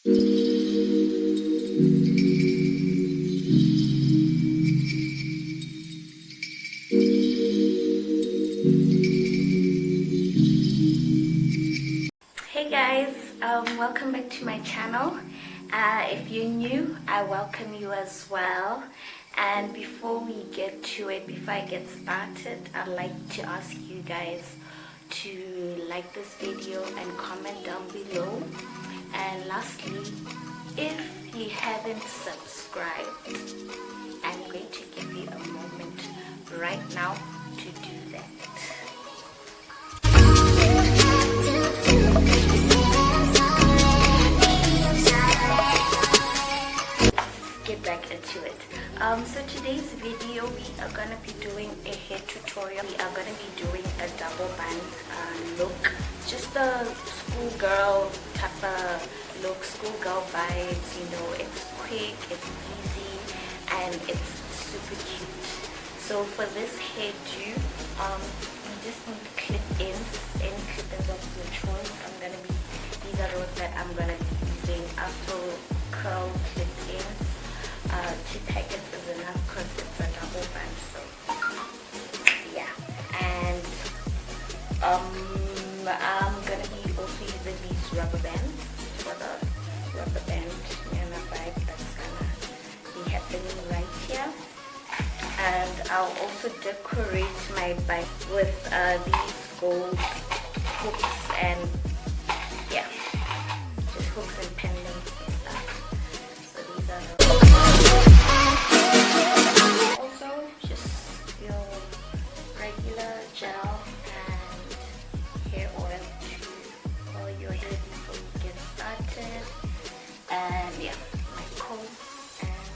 Hey guys, welcome back to my channel. If you're new, I welcome you as well. And before we get to it, before I get started, I'd like to ask you guys to like this video and comment down below. And lastly, if you haven't subscribed, I'm going to give you a moment right now to do that. Get back into it. So today's video, we are gonna be doing a hair tutorial. We are gonna be doing a double bun look, just a schoolgirl type of look, schoolgirl vibes. You know, it's quick, it's easy, and it's super cute. So for this hairdo, you just need clip-ins, any clip-ins of your choice. These are those that I'm gonna be using. Afro curl clip-ins. 2 packets is enough because it's a double bun. So yeah, and I'm gonna be also using these rubber bands for the rubber band vibe that's gonna be happening right here. And I'll also decorate my bike with these gold hooks and yeah, just hooks and pendants and stuff. So these are the also just your regular gel and hair oil to oil your hair before you get started. And yeah, my comb and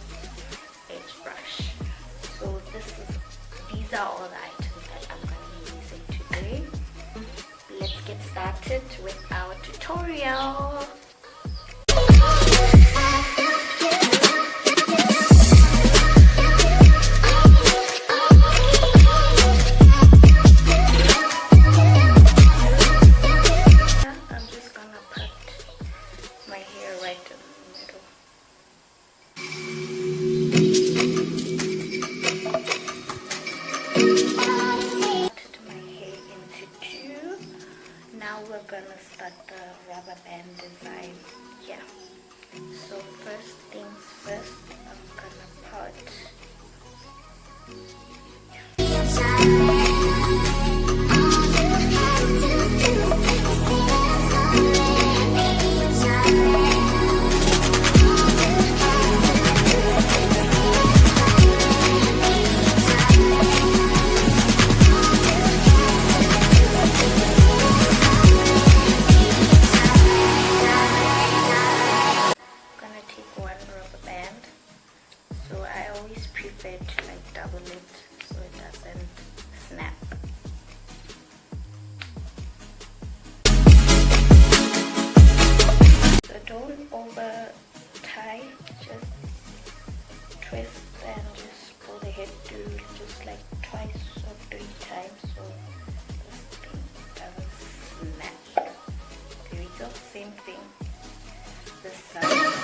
edge brush. So these are all the items that I'm going to be using today. Let's get started with our tutorial. I'm just gonna put my hair right in the middle. Now we're gonna start the rubber band design here. So first things first, I'm gonna put double it so it doesn't snap. So don't over tie, just twist and just pull the head through just like twice or 3 times so this thing doesn't snap. There we go, same thing this side.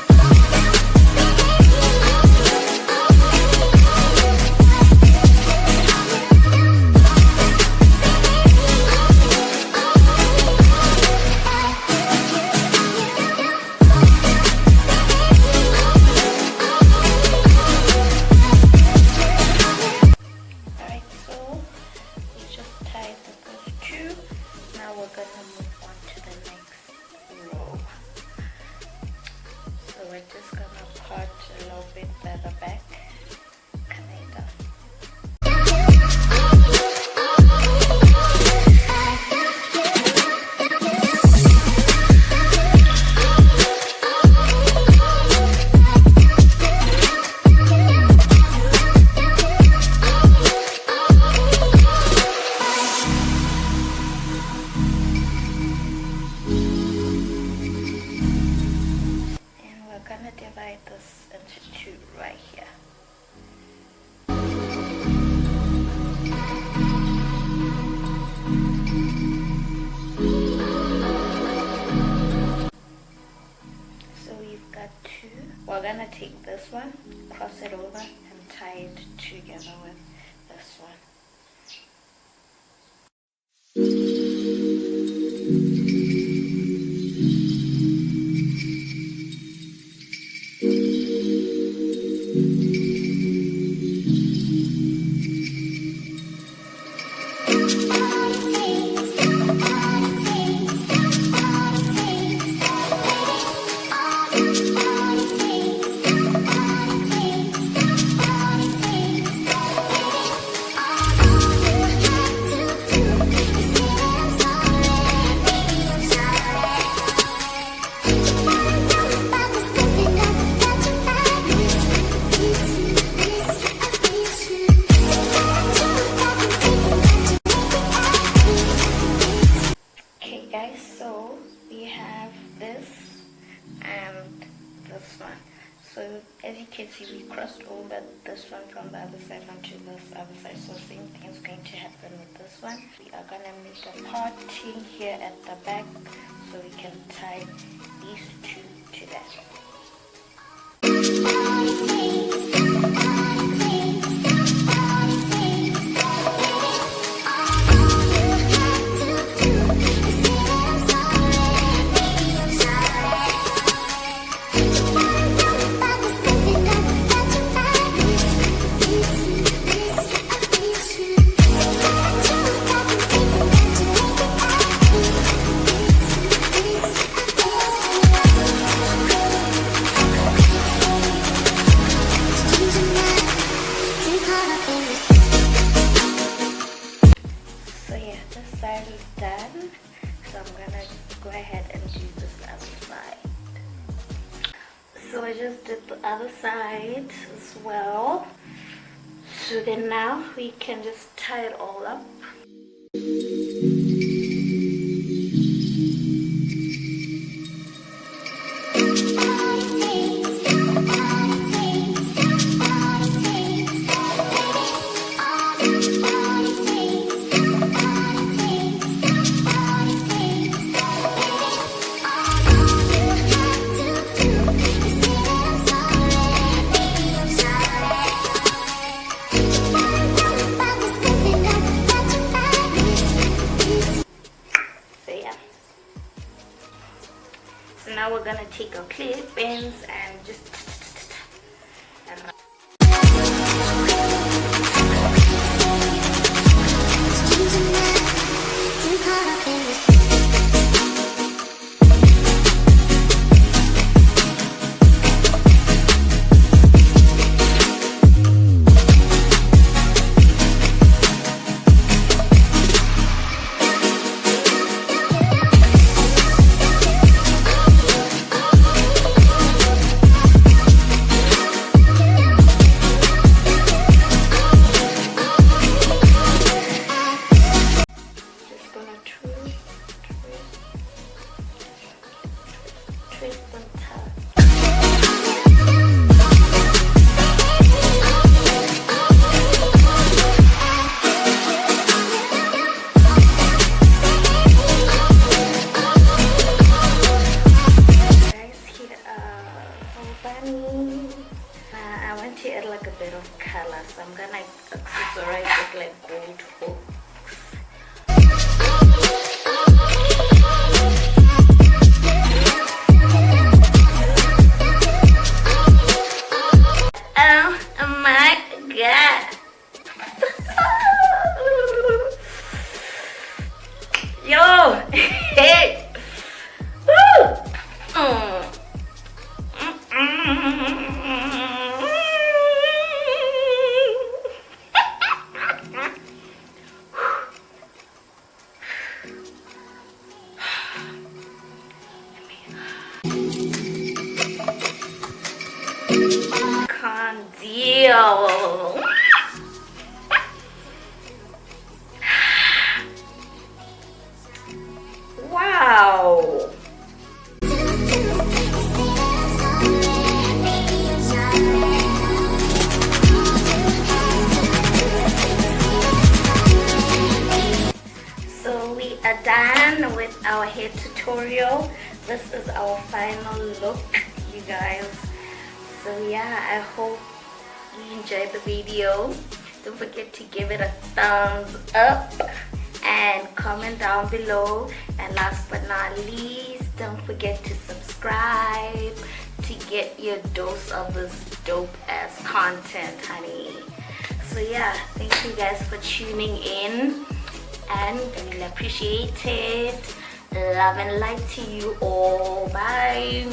We're just gonna part a little bit further back, kinda. Divide this into 2 right here. So we've got two. We're gonna take this one, cross it over, and tie it together with this one. So we have this and this one. So as you can see, we crossed over this one from the other side onto this other side. So same thing is going to happen with this one. We are gonna make a parting here at the back so we can tie these two together. Done, so I'm gonna go ahead and do this other side. So I just did the other side as well, so then now we can just tie it all up. Now we're gonna take our clip ends and just I want to add like a bit of color, so I'm gonna accessorize it like gold hooks. Oh my god. Yo, hey. Woo. Can't deal. Wow. So we are done with our hair tutorial. This is our final look. you guys. So yeah, I hope you enjoyed the video. Don't forget to give it a thumbs up and comment down below, and last but not least, don't forget to subscribe to get your dose of this dope ass content, honey. So yeah, thank you guys for tuning in, and I really appreciate it. Love and light to you all. Bye.